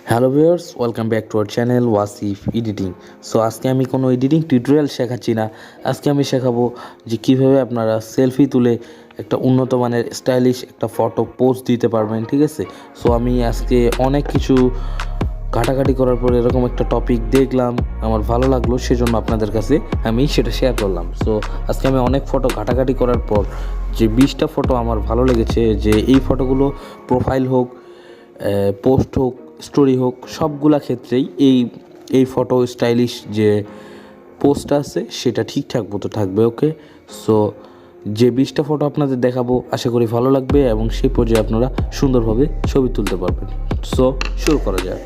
Hello viewers, welcome back to our channel Wasif editing. So আজকে আমি কোনো এডিটিং টিউটোরিয়াল শেখাচ্ছি না। আজকে আমি শেখাবো যে কীভাবে আপনারা সেলফি তুলে একটা উন্নত মানের স্টাইলিশ একটা ফটো পোস্ট দিতে পারবেন, ঠিক আছে। সো আমি আজকে অনেক কিছু ঘাটাঘাটি করার পর এরকম একটা টপিক দেখলাম, আমার ভালো লাগলো, সেজন্য আপনাদের কাছে আমি সেটা শেয়ার করলাম। সো আজকে আমি অনেক ফটো ঘাটাঘাটি করার পর যে 20টা ফটো আমার ভালো লেগেছে, যে এই ফটোগুলো প্রোফাইল হোক, পোস্ট হোক, স্টোরি হোক, সবগুলা ক্ষেত্রেই এই ফটো স্টাইলিশ যে পোস্ট আছে সেটা ঠিকঠাক মতো থাকবে। ওকে, সো যে 20টা ফটো আপনাদের দেখাবো আশা করি ভালো লাগবে এবং সেই পর্যায়ে আপনারা সুন্দরভাবে ছবি তুলতে পারবেন। সো শুরু করা যাক।